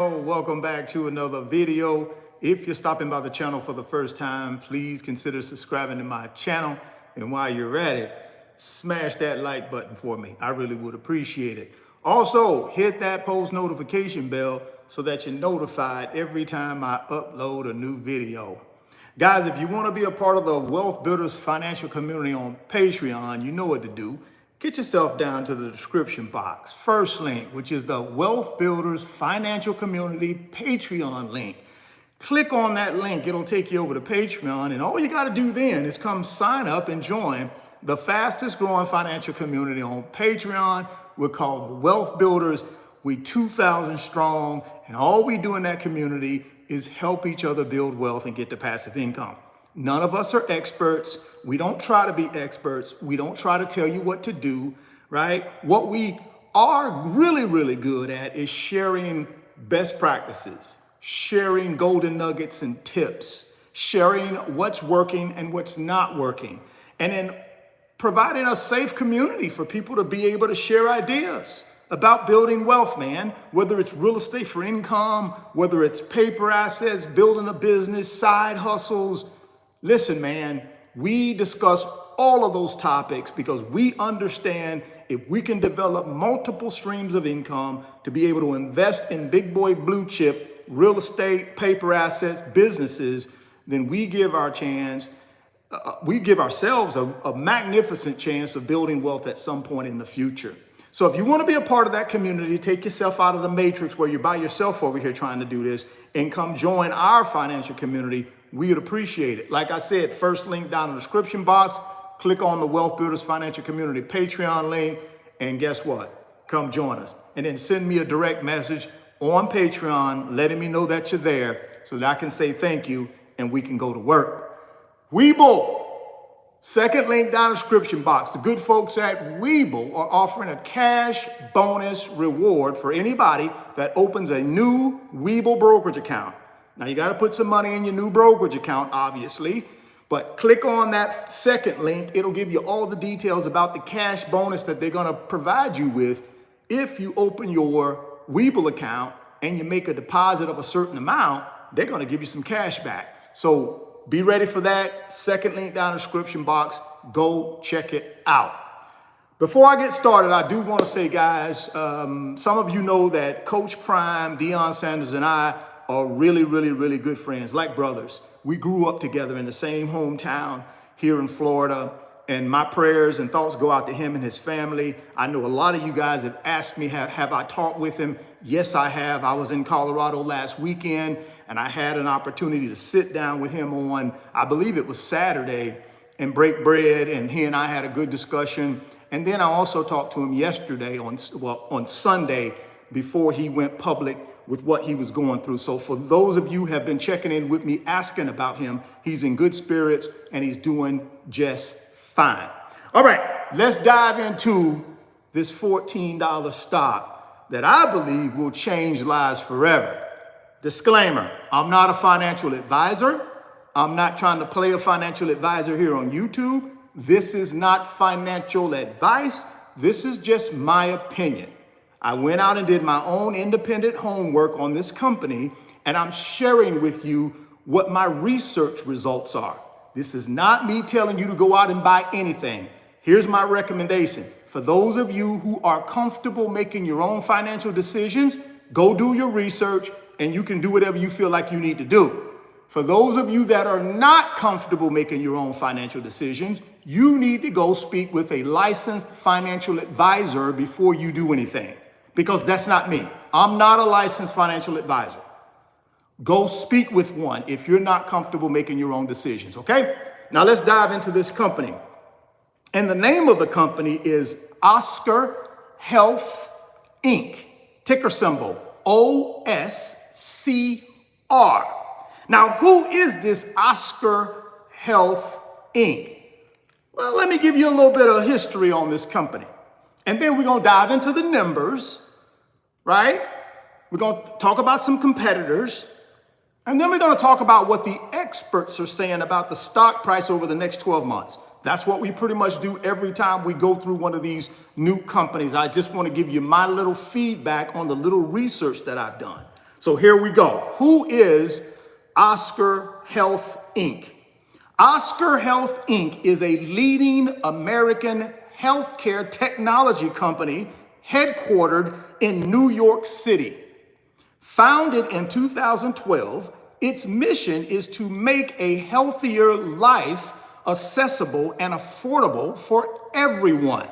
Welcome back to another video. If you're stopping by the channel for the first time, please consider subscribing to my channel. And while you're at it, smash that like button for me. I really would appreciate it. Also, hit that post notification bell so that you're notified every time I upload a new video. Guys, if you want to be a part of the Wealthbuilders financial community on Patreon, you know what to do. Get yourself down to the description box. First link, which is the Wealthbuilders Financial Community Patreon link. Click on that link. It'll take you over to Patreon. And all you got to do then is come sign up and join the fastest growing financial community on Patreon. We're called the Wealthbuilders. We 2,000 strong. And all we do in that community is help each other build wealth and get to passive income. None of us are experts. We don't try to be experts. We don't try to tell you what to do, right? What we are really good at is sharing best practices, sharing golden nuggets and tips, sharing what's working and what's not working, and then providing a safe community for people to be able to share ideas about building wealth, man. Whether it's real estate for income, whether it's paper assets, building a business, side hustles. Listen, man, we discuss all of those topics because we understand if we can develop multiple streams of income to be able to invest in big boy blue chip, real estate, paper assets, businesses, then we give ourselves a magnificent chance of building wealth at some point in the future. So if you want to be a part of that community, take yourself out of the matrix where you're by yourself over here trying to do this and come join our financial community. We would appreciate it. Like I said, first link down in the description box, click on the Wealthbuilders Financial Community Patreon link, and guess what? Come join us. And then send me a direct message on Patreon letting me know that you're there so that I can say thank you and we can go to work. Webull, second link down in the description box. The good folks at Webull are offering a cash bonus reward for anybody that opens a new Webull brokerage account. Now, you got to put some money in your new brokerage account, obviously, but click on that second link. It'll give you all the details about the cash bonus that they're going to provide you with if you open your Webull account and you make a deposit of a certain amount. They're going to give you some cash back. So be ready for that. Second link down in the description box. Go check it out. Before I get started, I do want to say, guys, some of you know that Coach Prime, Deion Sanders, and I are really good friends, like brothers. We grew up together in the same hometown here in Florida, and my prayers and thoughts go out to him and his family. I know a lot of you guys have asked me, have I talked with him? Yes, I have. I was in Colorado last weekend, and I had an opportunity to sit down with him on, I believe it was Saturday, and break bread, and he and I had a good discussion. And then I also talked to him yesterday on Sunday before he went public with what he was going through. So for those of you who have been checking in with me, asking about him, he's in good spirits and he's doing just fine. All right, let's dive into this $14 stock that I believe will change lives forever. Disclaimer, I'm not a financial advisor. I'm not trying to play a financial advisor here on YouTube. This is not financial advice. This is just my opinion. I went out and did my own independent homework on this company, and I'm sharing with you what my research results are. This is not me telling you to go out and buy anything. Here's my recommendation. For those of you who are comfortable making your own financial decisions, go do your research, and you can do whatever you feel like you need to do. For those of you that are not comfortable making your own financial decisions, you need to go speak with a licensed financial advisor before you do anything. Because that's not me. I'm not a licensed financial advisor. Go speak with one if you're not comfortable making your own decisions, okay? Now let's dive into this company. And the name of the company is Oscar Health, Inc. Ticker symbol OSCR. Now, who is this Oscar Health, Inc.? Well, let me give you a little bit of history on this company. And then we're going to dive into the numbers, right? We're going to talk about some competitors. And then we're going to talk about what the experts are saying about the stock price over the next 12 months. That's what we pretty much do every time we go through one of these new companies. I just want to give you my little feedback on the little research that I've done. So here we go. Who is Oscar Health Inc.? Oscar Health Inc. is a leading American healthcare technology company headquartered in New York City. Founded in 2012, its mission is to make a healthier life accessible and affordable for everyone.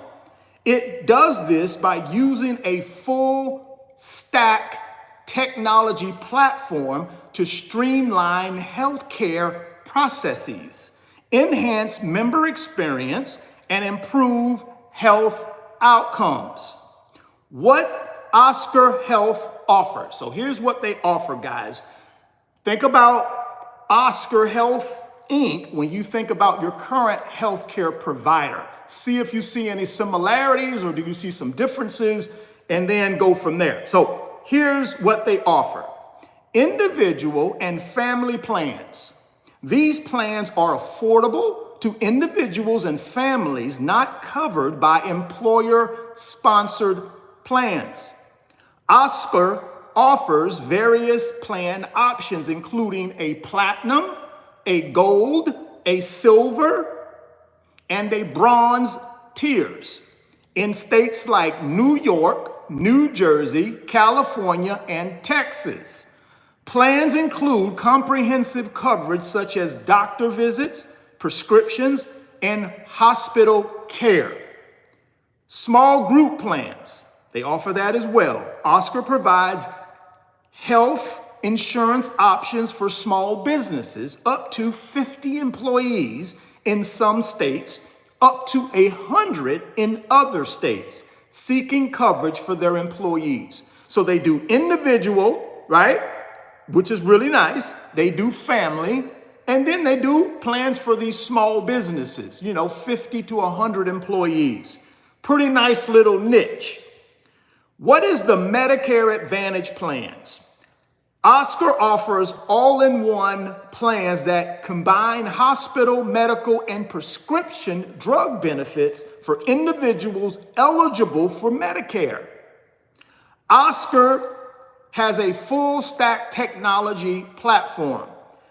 It does this by using a full stack technology platform to streamline healthcare processes, enhance member experience, and improve health outcomes. What Oscar Health offers. So here's what they offer, guys. Think about Oscar Health Inc. when you think about your current healthcare provider. See if you see any similarities or do you see some differences, and then go from there. So here's what they offer. Individual and family plans. These plans are affordable to individuals and families not covered by employer-sponsored plans. Oscar offers various plan options, including a platinum, a gold, a silver, and a bronze tiers in states like New York, New Jersey, California, and Texas. Plans include comprehensive coverage such as doctor visits, prescriptions, and hospital care. Small group plans, they offer that as well. Oscar provides health insurance options for small businesses up to 50 employees in some states, up to 100 in other states, seeking coverage for their employees. So they do individual, right? Which is really nice. They do family, and then they do plans for these small businesses, 50 to 100 employees. Pretty nice little niche. What is the Medicare Advantage plans? Oscar offers all-in-one plans that combine hospital, medical, and prescription drug benefits for individuals eligible for Medicare. Oscar has a full stack technology platform,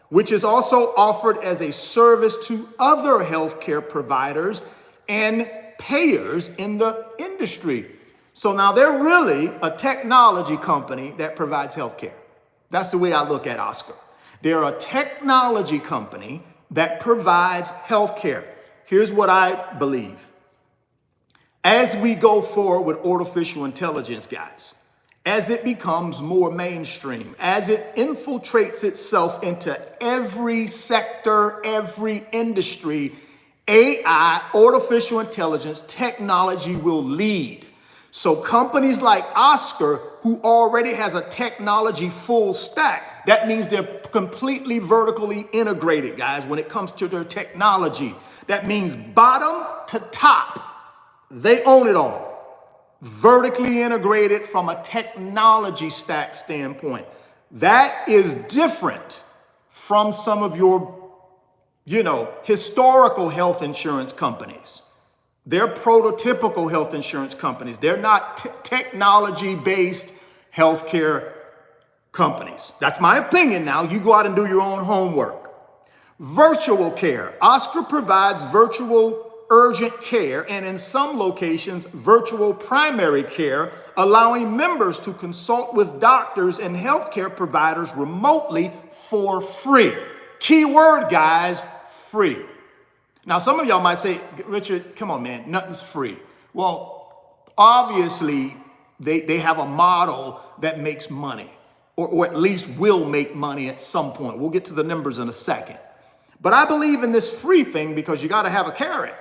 which is also offered as a service to other healthcare providers and payers in the industry. So now they're really a technology company that provides healthcare. That's the way I look at Oscar. They're a technology company that provides healthcare. Here's what I believe. As we go forward with artificial intelligence, guys, as it becomes more mainstream, as it infiltrates itself into every sector, every industry, AI, artificial intelligence, technology will lead. So companies like Oscar, who already has a technology full stack, that means they're completely vertically integrated, guys, when it comes to their technology. That means bottom to top, they own it all. Vertically integrated from a technology stack standpoint. That is different from some of your, historical health insurance companies. They're prototypical health insurance companies. They're not technology-based healthcare companies. That's my opinion now. You go out and do your own homework. Virtual care. Oscar provides virtual urgent care and in some locations, virtual primary care, allowing members to consult with doctors and healthcare providers remotely for free. Key word, guys, free. Now, some of y'all might say, Richard, come on, man, nothing's free. Well, obviously, they have a model that makes money, or at least will make money at some point. We'll get to the numbers in a second. But I believe in this free thing because you got to have a carrot.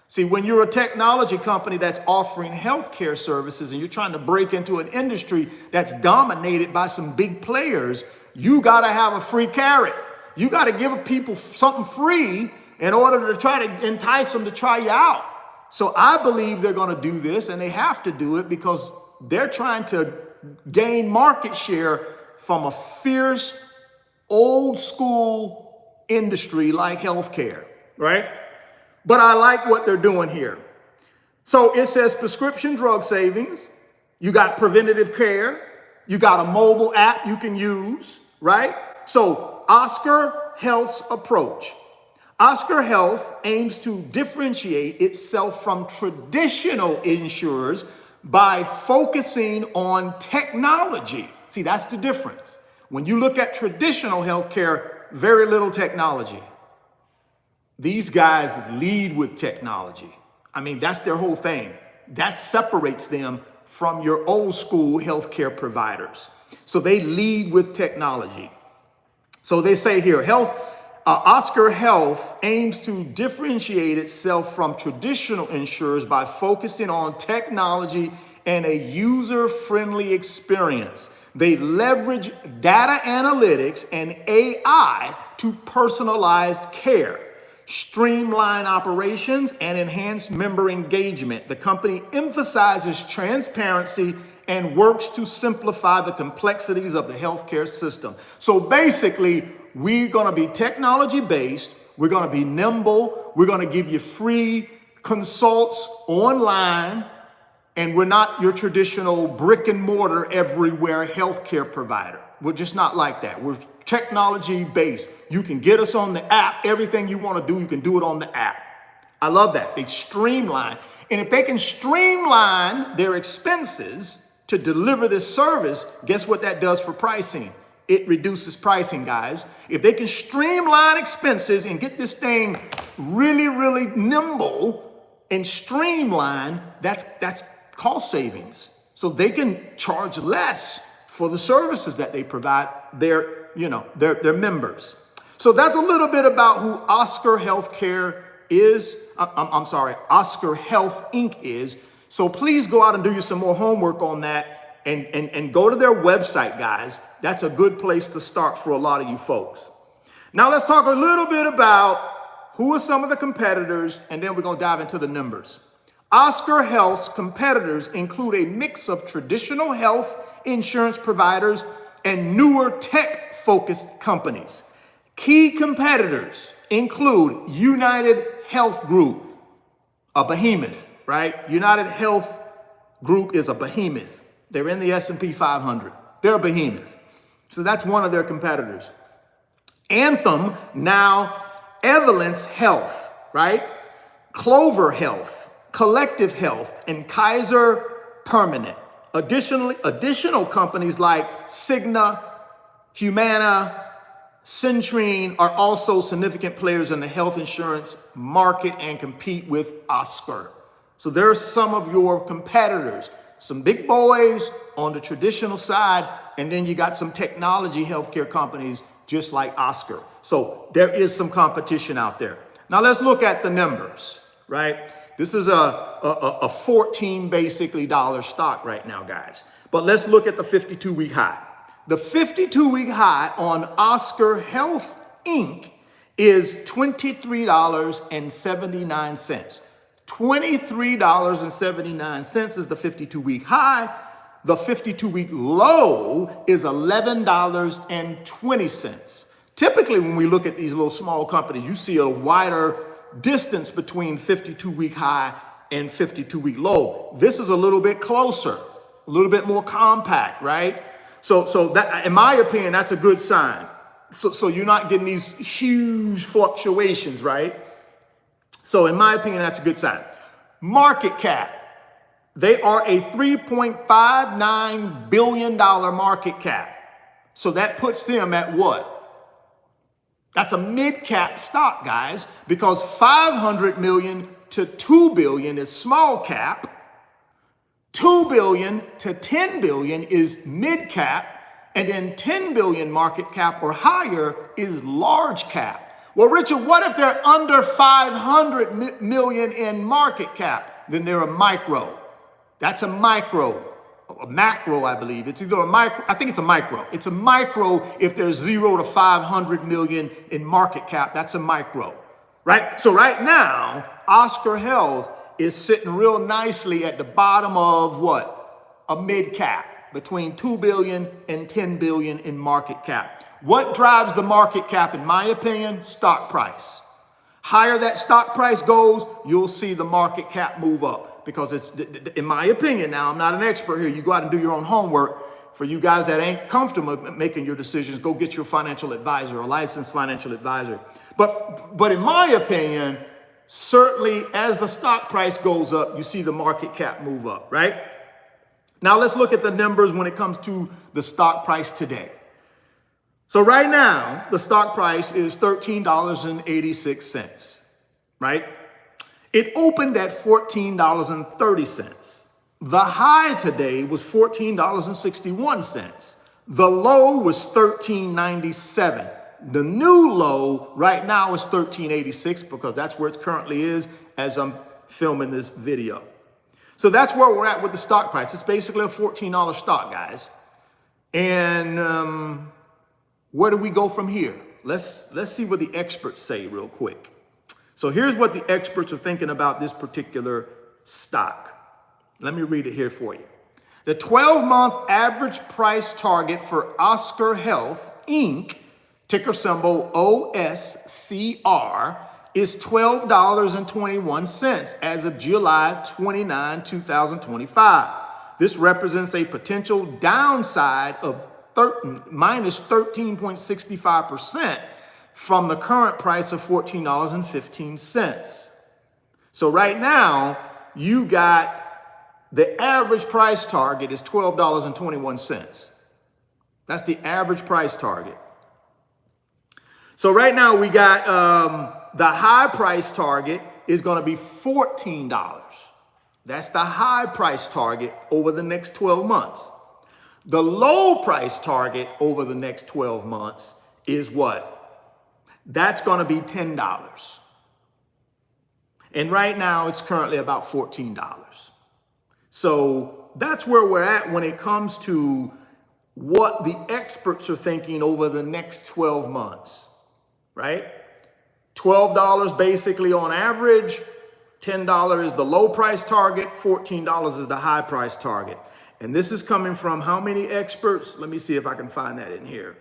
See, when you're a technology company that's offering healthcare services and you're trying to break into an industry that's dominated by some big players, you got to have a free carrot. You got to give people something free in order to try to entice them to try you out. So I believe they're going to do this, and they have to do it because they're trying to gain market share from a fierce, old school industry like healthcare, right? But I like what they're doing here. So it says prescription drug savings. You got preventative care. You got a mobile app you can use, right? So Oscar Health's approach. Oscar Health aims to differentiate itself from traditional insurers by focusing on technology. See, that's the difference. When you look at traditional healthcare, very little technology. These guys lead with technology. I mean, that's their whole thing. That separates them from your old school healthcare providers. So they lead with technology. So they say here, Oscar Health aims to differentiate itself from traditional insurers by focusing on technology and a user-friendly experience. They leverage data analytics and AI to personalize care, streamline operations, and enhance member engagement. The company emphasizes transparency and works to simplify the complexities of the healthcare system. So basically, we're going to be technology based. We're going to be nimble. We're going to give you free consults online. And we're not your traditional brick and mortar everywhere healthcare provider. We're just not like that. We're technology based. You can get us on the app. Everything you want to do, you can do it on the app. I love that. They streamline. And if they can streamline their expenses to deliver this service, guess what that does for pricing? It reduces pricing, guys. If they can streamline expenses and get this thing really, really nimble and streamline, that's cost savings. So they can charge less for the services that they provide their members. So that's a little bit about who Oscar Healthcare is. Oscar Health Inc. is. So please go out and do you some more homework on that and go to their website, guys. That's a good place to start for a lot of you folks. Now let's talk a little bit about who are some of the competitors, and then we're going to dive into the numbers. Oscar Health's competitors include a mix of traditional health insurance providers and newer tech-focused companies. Key competitors include United Health Group, a behemoth, right? United Health Group is a behemoth. They're in the S&P 500. They're a behemoth. So that's one of their competitors. Anthem, now Evolence Health, right? Clover Health, Collective Health, and Kaiser Permanent. Additional companies like Cigna, Humana, Centrine are also significant players in the health insurance market and compete with Oscar. So there's some of your competitors, some big boys on the traditional side, and then you got some technology healthcare companies just like Oscar. So there is some competition out there. Now let's look at the numbers, right? This is a 14 basically dollar stock right now, guys. But let's look at the 52-week high. The 52-week high on Oscar Health Inc. is $23.79. $23.79 is the 52-week high. The 52-week low is $11.20. Typically, when we look at these little small companies, you see a wider distance between 52-week high and 52-week low. This is a little bit closer, a little bit more compact, right? So that, in my opinion, that's a good sign. So you're not getting these huge fluctuations, right? So in my opinion, that's a good sign. Market cap. They are a $3.59 billion market cap. So that puts them at what? That's a mid-cap stock, guys, because 500 million to 2 billion is small cap. 2 billion to 10 billion is mid-cap. And then 10 billion market cap or higher is large cap. Well, Richard, what if they're under 500 million in market cap? Then they're a micro. That's a micro, a macro, I believe. It's either a micro, I think it's a micro. It's a micro if there's 0 to 500 million in market cap. That's a micro, right? So right now, Oscar Health is sitting real nicely at the bottom of what? A mid cap, between 2 billion and 10 billion in market cap. What drives the market cap, in my opinion? Stock price. Higher that stock price goes, you'll see the market cap move up. Because it's, in my opinion, now I'm not an expert here, you go out and do your own homework. For you guys that ain't comfortable making your decisions, go get your financial advisor, a licensed financial advisor. But in my opinion, certainly as the stock price goes up, you see the market cap move up, right? Now let's look at the numbers when it comes to the stock price today. So right now, the stock price is $13.86, right? It opened at $14.30. The high today was $14.61. The low was $13.97. The new low right now is $13.86 because that's where it currently is as I'm filming this video. So that's where we're at with the stock price. It's basically a $14 stock, guys. And where do we go from here? Let's see what the experts say real quick. So here's what the experts are thinking about this particular stock. Let me read it here for you. The 12-month average price target for Oscar Health, Inc., ticker symbol OSCR, is $12.21 as of July 29, 2025. This represents a potential downside of minus 13.65% from the current price of $14.15. So right now, you got the average price target is $12.21. That's the average price target. So right now we got the high price target is going to be $14. That's the high price target over the next 12 months. The low price target over the next 12 months is what? That's going to be $10. And right now it's currently about $14. So that's where we're at when it comes to what the experts are thinking over the next 12 months, right? $12 basically on average, $10 is the low price target, $14 is the high price target. And this is coming from how many experts? Let me see if I can find that in here.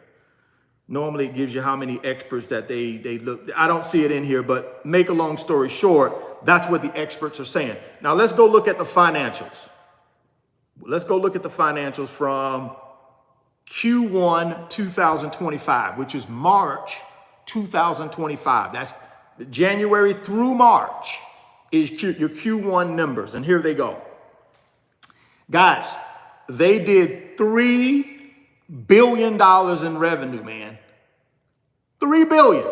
Normally it gives you how many experts that they look. I don't see it in here, but make a long story short, that's what the experts are saying. Now let's go look at the financials. Let's go look at the financials from Q1 2025, which is March 2025. That's January through March is your Q1 numbers. And here they go. Guys, they did $3 billion in revenue, man. $3 billion.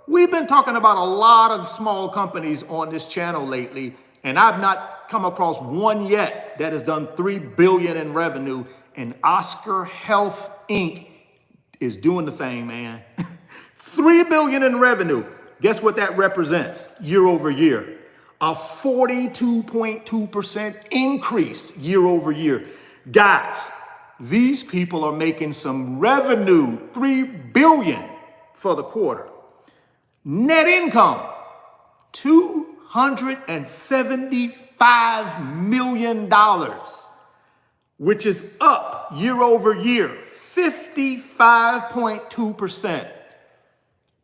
We've been talking about a lot of small companies on this channel lately, and I've not come across one yet that has done $3 billion in revenue, and Oscar Health, Inc. is doing the thing, man. $3 billion in revenue. Guess what that represents year over year? A 42.2% increase year over year. Guys, these people are making some revenue, $3 billion for the quarter. Net income, $275 million, which is up year over year, 55.2%.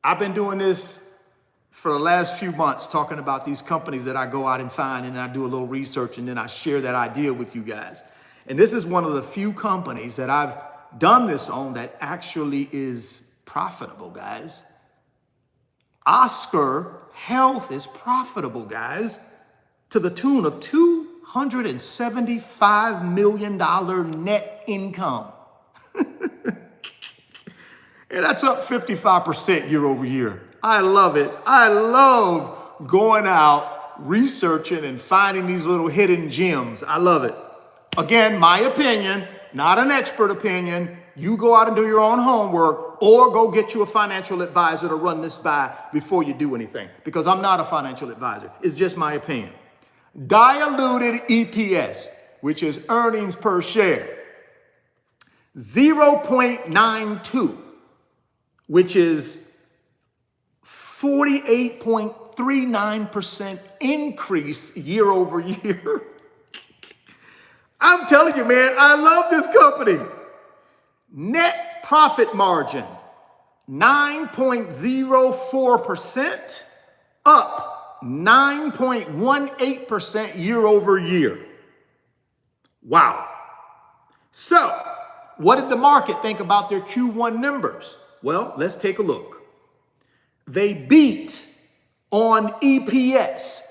I've been doing this for the last few months, talking about these companies that I go out and find, and I do a little research, and then I share that idea with you guys. And this is one of the few companies that I've done this on that actually is profitable, guys. Oscar Health is profitable, guys, to the tune of $275 million net income. And that's up 55% year over year. I love it. I love going out, researching, and finding these little hidden gems. I love it. Again, my opinion, not an expert opinion. You go out and do your own homework, or go get you a financial advisor to run this by before you do anything, because I'm not a financial advisor. It's just my opinion. Diluted EPS, which is earnings per share, 0.92, which is 48.39% increase year over year. I'm telling you, man, I love this company. Net profit margin, 9.04%, up 9.18% year over year. Wow. So What did the market think about their Q1 numbers? Well, let's take a look. They beat on EPS.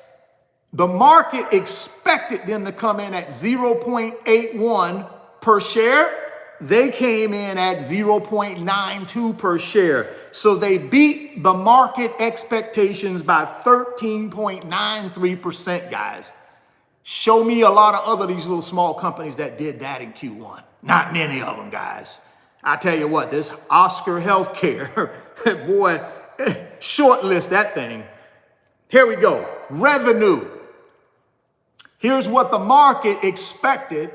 The market expected them to come in at 0.81 per share. They came in at 0.92 per share. So they beat the market expectations by 13.93%, guys. Show me a lot of other these little small companies that did that in Q1. Not many of them, guys. I tell you what, this Oscar Healthcare, boy, shortlist that thing. Here we go. Revenue. Here's what the market expected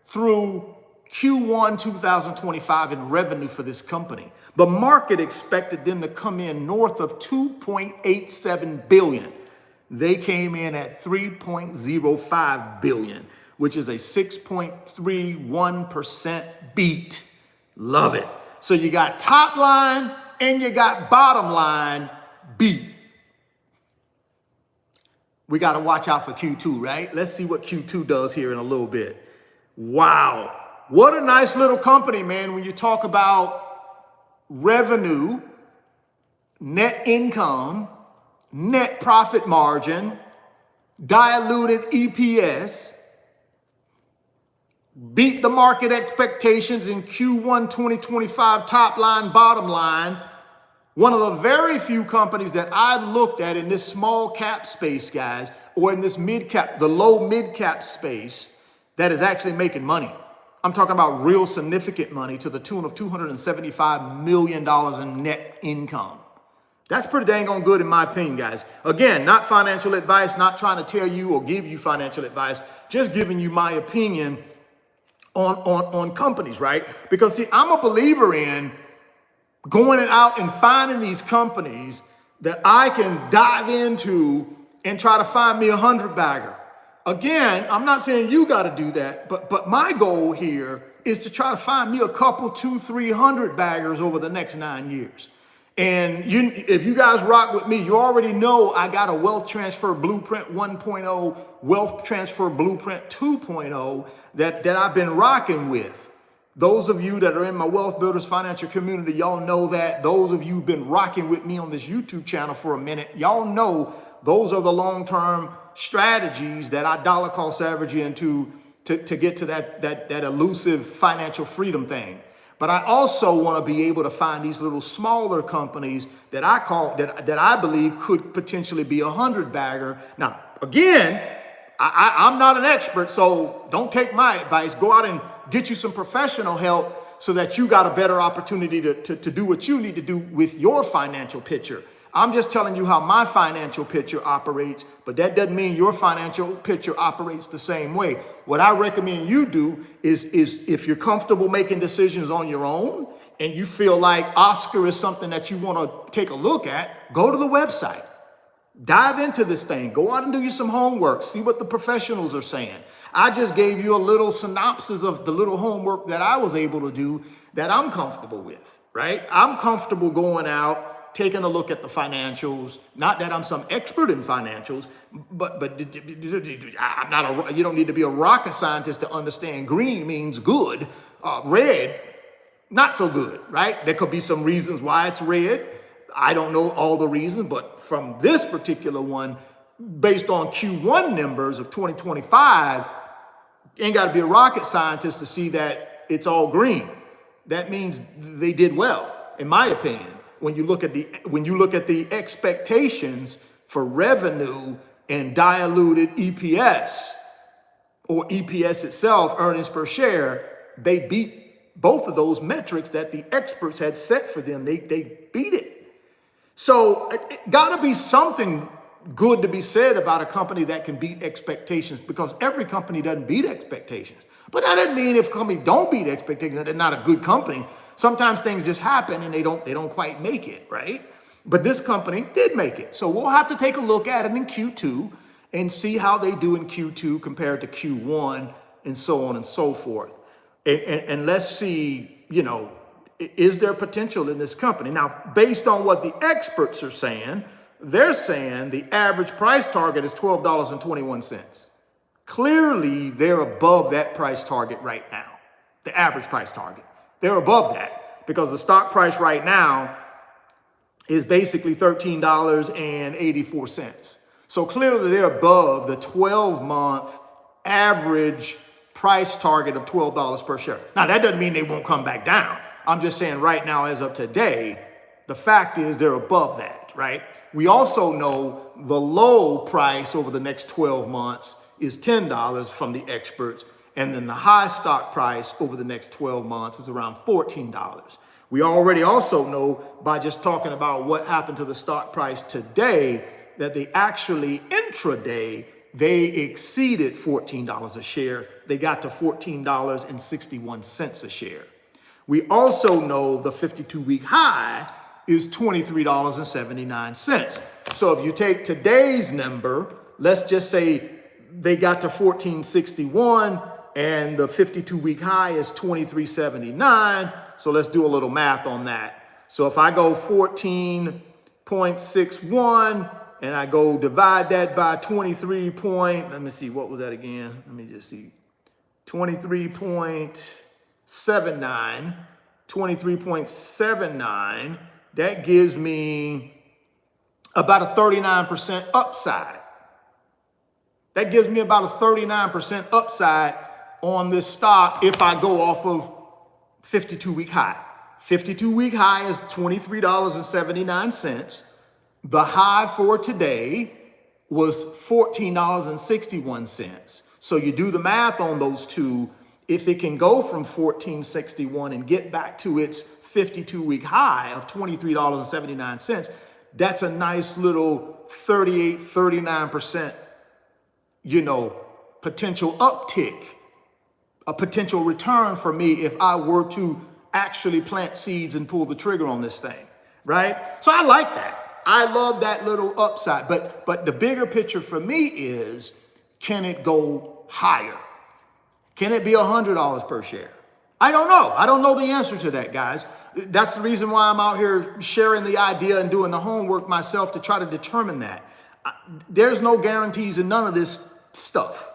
through Q1 2025 in revenue for this company. The market expected them to come in north of 2.87 billion. They came in at 3.05 billion, which is a 6.31% beat. Love it. So you got top line and you got bottom line beat. We got to watch out for Q2, right? Let's see what Q2 does here in a little bit. Wow. What a nice little company, man, when you talk about revenue, net income, net profit margin, diluted EPS, beat the market expectations in Q1 2025, top line, bottom line. One of the very few companies that I've looked at in this small cap space, guys, or in this mid cap, the low mid cap space that is actually making money. I'm talking about real significant money to the tune of $275 million in net income. That's pretty dang on good in my opinion, guys. Again, not financial advice, not trying to tell you or give you financial advice, just giving you my opinion on companies, right? Because see, I'm a believer in going out and finding these companies that I can dive into and try to find me a 100-bagger. Again, I'm not saying you got to do that, but my goal here is to try to find me a couple, 200-300-baggers over the next 9 years. And if you guys rock with me, you already know I got a Wealth Transfer Blueprint 1.0, Wealth Transfer Blueprint 2.0 that I've been rocking with. Those of you that are in my Wealthbuilders financial community, y'all know that. Those of you who've been rocking with me on this YouTube channel for a minute, y'all know those are the long-term strategies that I dollar cost average into to get to that elusive financial freedom thing. But I also want to be able to find these little smaller companies that I believe could potentially be a 100-bagger. Now, again, I'm not an expert, so don't take my advice. Go out and get you some professional help so that you got a better opportunity to do what you need to do with your financial picture. I'm just telling you how my financial picture operates, but that doesn't mean your financial picture operates the same way. What I recommend you do is if you're comfortable making decisions on your own and you feel like Oscar is something that you want to take a look at, go to the website. Dive into this thing. Go out and do you some homework. See what the professionals are saying. I just gave you a little synopsis of the little homework that I was able to do that I'm comfortable with, right? I'm comfortable going out, taking a look at the financials. Not that I'm some expert in financials, but I'm not you don't need to be a rocket scientist to understand green means good, red, not so good, right? There could be some reasons why it's red. I don't know all the reasons, but from this particular one, based on Q1 numbers of 2025, you ain't got to be a rocket scientist to see that it's all green. That means they did well, in my opinion. When you look at the expectations for revenue and diluted EPS, or EPS itself, earnings per share, they beat both of those metrics that the experts had set for them. They beat it. So it got to be something good to be said about a company that can beat expectations, because every company doesn't beat expectations. But that doesn't mean if a company don't beat expectations that they're not a good company. Sometimes things just happen and they don't quite make it, right? But this company did make it. So we'll have to take a look at it in Q2 and see how they do in Q2 compared to Q1 and so on and so forth. And let's see, is there potential in this company? Now, based on what the experts are saying, they're saying the average price target is $12.21. Clearly, they're above that price target right now, the average price target. They're above that because the stock price right now is basically $13.84. So clearly they're above the 12-month average price target of $12 per share. Now, that doesn't mean they won't come back down. I'm just saying right now, as of today, the fact is they're above that, right? We also know the low price over the next 12 months is $10 from the experts. And then the high stock price over the next 12 months is around $14. We already also know by just talking about what happened to the stock price today that they actually intraday, they exceeded $14 a share. They got to $14.61 a share. We also know the 52-week high is $23.79. So if you take today's number, let's just say they got to $14.61 and the 52-week high is $23.79. So let's do a little math on that. So if I go 14.61 and I go divide that by 23 point, let me see, what was that again? Let me just see. 23.79, that gives me about a 39% upside. That gives me about a 39% upside on this stock if I go off of 52-week high. 52-week high is $23.79. The high for today was $14.61. So you do the math on those two. If it can go from $14.61 and get back to its 52-week high of $23.79, that's a nice little 38, 39%, potential uptick, a potential return for me if I were to actually plant seeds and pull the trigger on this thing, right? So I like that. I love that little upside, but the bigger picture for me is, can it go higher? Can it be $100 per share? I don't know. I don't know the answer to that, guys. That's the reason why I'm out here sharing the idea and doing the homework myself to try to determine that. There's no guarantees in none of this stuff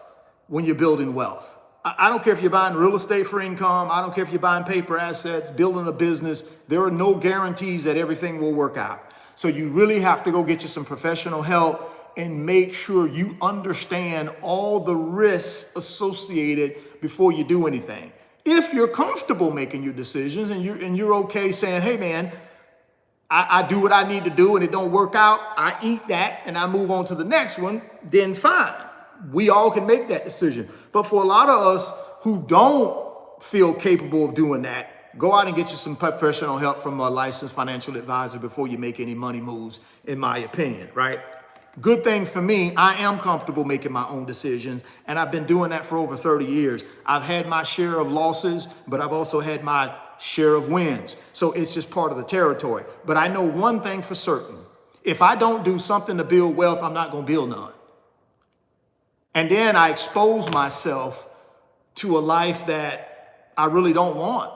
when you're building wealth. I don't care if you're buying real estate for income. I don't care if you're buying paper assets, building a business. There are no guarantees that everything will work out. So you really have to go get you some professional help and make sure you understand all the risks associated before you do anything. If you're comfortable making your decisions and you're okay saying, hey man, I do what I need to do and it don't work out, I eat that and I move on to the next one, then fine. We all can make that decision. But for a lot of us who don't feel capable of doing that, go out and get you some professional help from a licensed financial advisor before you make any money moves, in my opinion, right? Good thing for me, I am comfortable making my own decisions, and I've been doing that for over 30 years. I've had my share of losses, but I've also had my share of wins. So it's just part of the territory. But I know one thing for certain. If I don't do something to build wealth, I'm not going to build none. And then I expose myself to a life that I really don't want.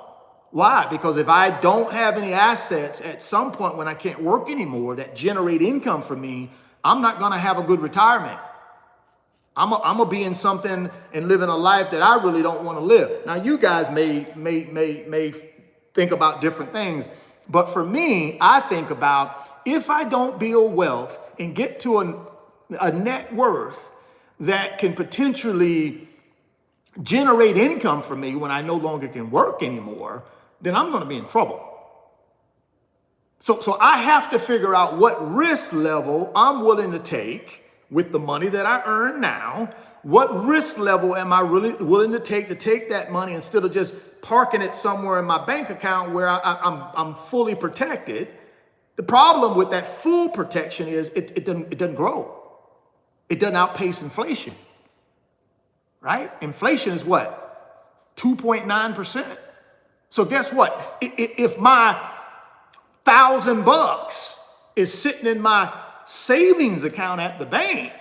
Why? Because if I don't have any assets at some point when I can't work anymore that generate income for me, I'm not going to have a good retirement. I'm going to be in something and living a life that I really don't want to live. Now, you guys may think about different things, but for me, I think about if I don't build wealth and get to a net worth that can potentially generate income for me when I no longer can work anymore, then I'm going to be in trouble. So I have to figure out what risk level I'm willing to take with the money that I earn now. What risk level am I really willing to take that money instead of just parking it somewhere in my bank account where I'm fully protected? The problem with that full protection is it doesn't grow. It doesn't outpace inflation, right? Inflation is what? 2.9%. So guess what? If my $1,000 is sitting in my savings account at the bank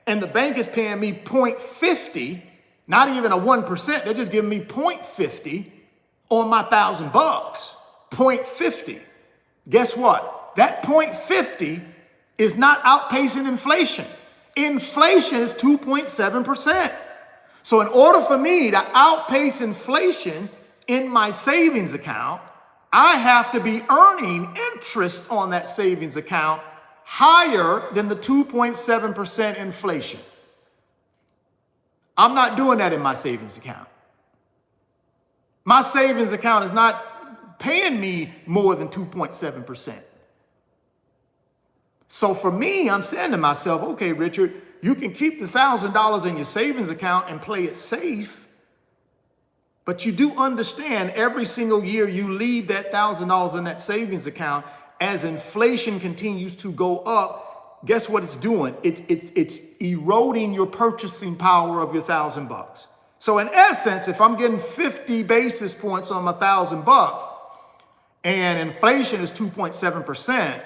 and the bank is paying me 0.50, not even a 1%, they're just giving me 0.50 on my $1,000, 0.50. Guess what? That 0.50 is not outpacing inflation. Inflation is 2.7%. So in order for me to outpace inflation in my savings account, I have to be earning interest on that savings account higher than the 2.7% inflation. I'm not doing that in my savings account. My savings account is not paying me more than 2.7%. So for me, I'm saying to myself, okay, Richard, you can keep the $1,000 in your savings account and play it safe, but you do understand every single year you leave that $1,000 in that savings account, as inflation continues to go up, guess what it's doing? It's eroding your purchasing power of your $1,000. So in essence, if I'm getting 50 basis points on my $1,000 and inflation is 2.7%,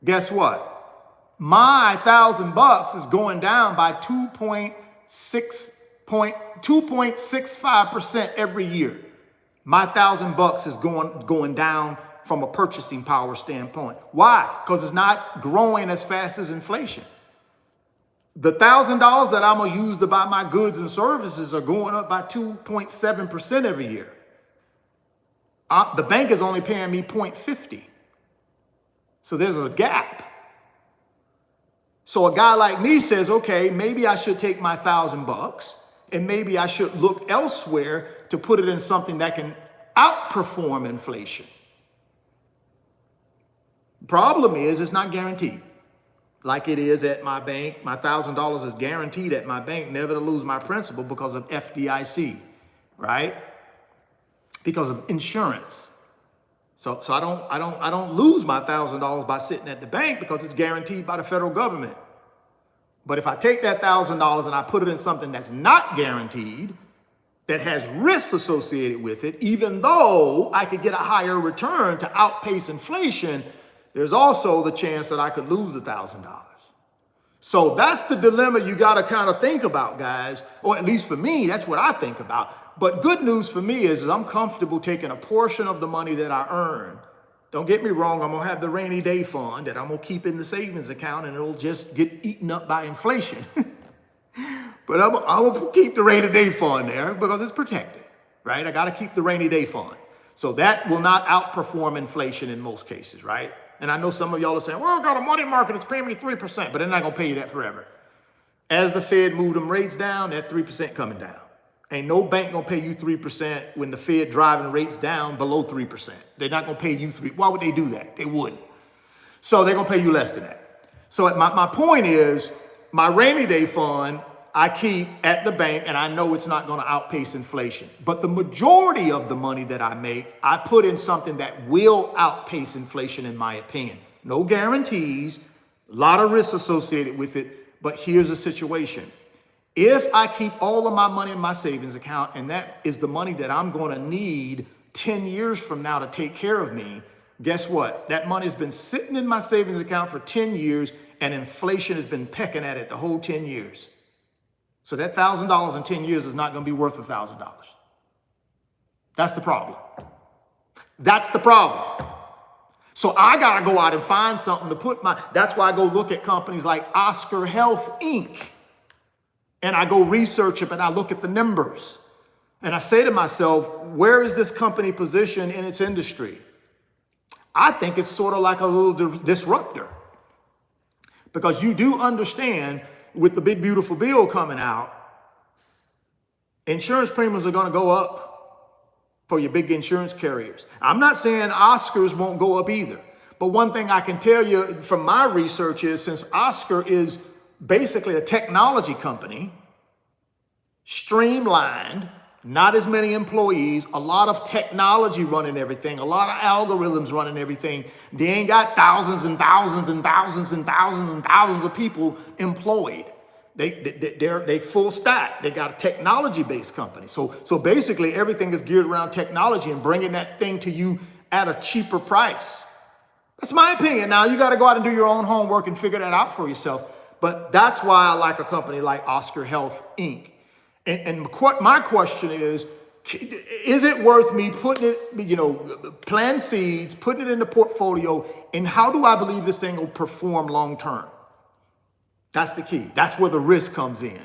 guess what? My $1,000 is going down by 2.65% every year. My $1,000 is going down from a purchasing power standpoint. Why? Because it's not growing as fast as inflation. The $1,000 that I'm gonna use to buy my goods and services are going up by 2.7% every year. The bank is only paying me 0.50. So there's a gap. So a guy like me says, okay, maybe I should take my $1,000 and maybe I should look elsewhere to put it in something that can outperform inflation. Problem is, it's not guaranteed. Like it is at my bank. My $1,000 is guaranteed at my bank never to lose my principal because of FDIC, right? Because of insurance. So I don't lose my $1,000 by sitting at the bank because it's guaranteed by the federal government. But if I take that $1,000 and I put it in something that's not guaranteed, that has risks associated with it, even though I could get a higher return to outpace inflation, there's also the chance that I could lose $1,000. So that's the dilemma you got to kind of think about, guys, or at least for me, that's what I think about. But good news for me is I'm comfortable taking a portion of the money that I earn. Don't get me wrong, I'm going to have the rainy day fund that I'm going to keep in the savings account and it'll just get eaten up by inflation. But I'm going to keep the rainy day fund there because it's protected, right? I got to keep the rainy day fund. So that will not outperform inflation in most cases, right? And I know some of y'all are saying, well, I got a money market that's paying me 3%, but they're not going to pay you that forever. As the Fed moved them rates down, that 3% coming down. Ain't no bank going to pay you 3% when the Fed driving rates down below 3%. They're not going to pay you 3%. Why would they do that? They wouldn't. So they're going to pay you less than that. So my point is, my rainy day fund, I keep at the bank and I know it's not going to outpace inflation. But the majority of the money that I make, I put in something that will outpace inflation in my opinion. No guarantees, a lot of risks associated with it, but here's the situation. If I keep all of my money in my savings account and that is the money that I'm going to need 10 years from now to take care of me, guess what? That money's been sitting in my savings account for 10 years and inflation has been pecking at it the whole 10 years. So that $1,000 in 10 years is not going to be worth $1,000. That's the problem. That's the problem. So I got to go out and find something to put that's why I go look at companies like Oscar Health, Inc. And I go research it and I look at the numbers. And I say to myself, where is this company positioned in its industry? I think it's sort of like a little disruptor. Because you do understand, with the big beautiful bill coming out, insurance premiums are going to go up for your big insurance carriers. I'm not saying Oscars won't go up either. But one thing I can tell you from my research is, since Oscar is basically a technology company, streamlined, not as many employees, a lot of technology running everything, a lot of algorithms running everything. They ain't got thousands and thousands and thousands and thousands and thousands of people employed. They full stack. They got a technology-based company. So basically everything is geared around technology and bringing that thing to you at a cheaper price. That's my opinion. Now you got to go out and do your own homework and figure that out for yourself. But that's why I like a company like Oscar Health, Inc. And my question is it worth me putting it, plant seeds, putting it in the portfolio, and how do I believe this thing will perform long term? That's the key. That's where the risk comes in.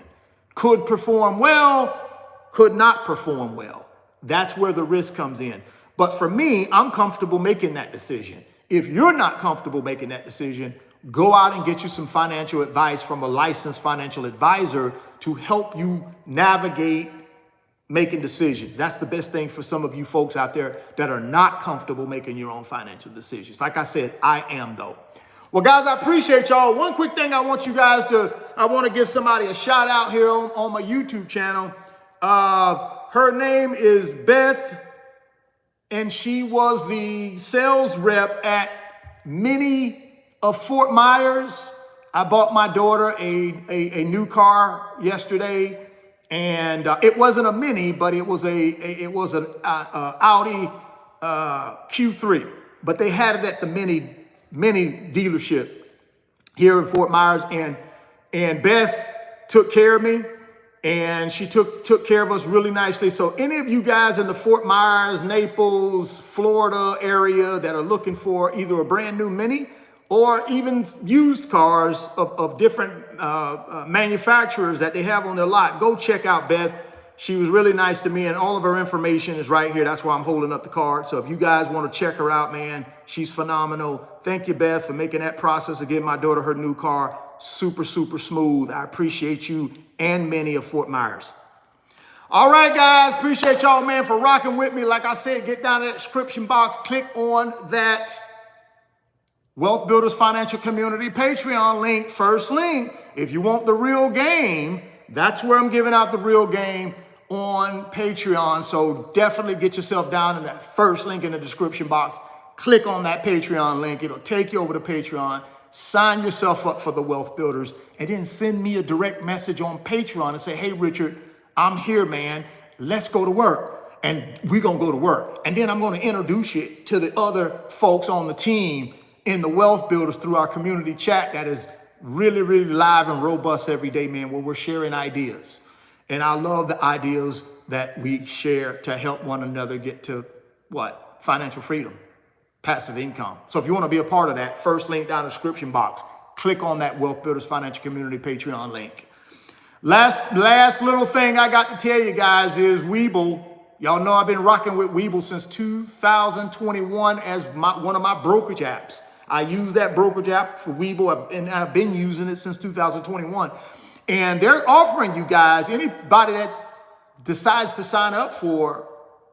Could perform well, could not perform well. That's where the risk comes in. But for me, I'm comfortable making that decision. If you're not comfortable making that decision, go out and get you some financial advice from a licensed financial advisor to help you navigate making decisions. That's the best thing for some of you folks out there that are not comfortable making your own financial decisions. Like I said, I am though. Well, guys, I appreciate y'all. One quick thing I want to give somebody a shout out here on my YouTube channel. Her name is Beth, and she was the sales rep at Mini of Fort Myers. I bought my daughter a new car yesterday, and it wasn't a Mini, but it was an Audi Q3. But they had it at the Mini dealership here in Fort Myers, and Beth took care of me. And she took care of us really nicely. So any of you guys in the Fort Myers, Naples, Florida area that are looking for either a brand new Mini or even used cars of different manufacturers that they have on their lot, go check out Beth. She was really nice to me, and all of her information is right here. That's why I'm holding up the card. So if you guys want to check her out, man, she's phenomenal. Thank you, Beth, for making that process of getting my daughter her new car super, super smooth. I appreciate you and Minnie of Fort Myers. All right, guys, appreciate y'all, man, for rocking with me. Like I said, get down in that description box, click on that Wealth Builders Financial Community Patreon link, first link. If you want the real game, that's where I'm giving out the real game on Patreon. So definitely get yourself down in that first link in the description box. Click on that Patreon link. It'll take you over to Patreon. Sign yourself up for the Wealth Builders, and then send me a direct message on Patreon and say, hey, Richard, I'm here, man. Let's go to work. And we're going to go to work. And then I'm going to introduce you to the other folks on the team in the Wealth Builders through our community chat that is really, really live and robust every day, man, where we're sharing ideas. And I love the ideas that we share to help one another get to what? Financial freedom. Passive income. So if you want to be a part of that, first link down in the description box, click on that Wealth Builders Financial Community Patreon link. Last little thing I got to tell you guys is Webull. Y'all know I've been rocking with Webull since 2021 as one of my brokerage apps. I use that brokerage app for Webull, and I've been using it since 2021. And they're offering you guys, anybody that decides to sign up for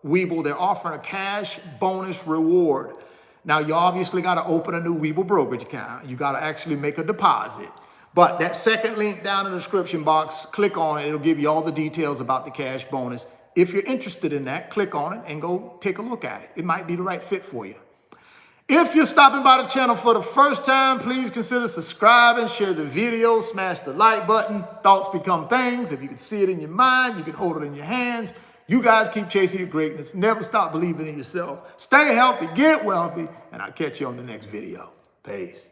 Webull, they're offering a cash bonus reward. Now, you obviously got to open a new Webull brokerage account. You got to actually make a deposit. But that second link down in the description box, click on it. It'll give you all the details about the cash bonus. If you're interested in that, click on it and go take a look at it. It might be the right fit for you. If you're stopping by the channel for the first time, please consider subscribing, share the video, smash the like button. Thoughts become things. If you can see it in your mind, you can hold it in your hands. You guys keep chasing your greatness. Never stop believing in yourself. Stay healthy, get wealthy, and I'll catch you on the next video. Peace.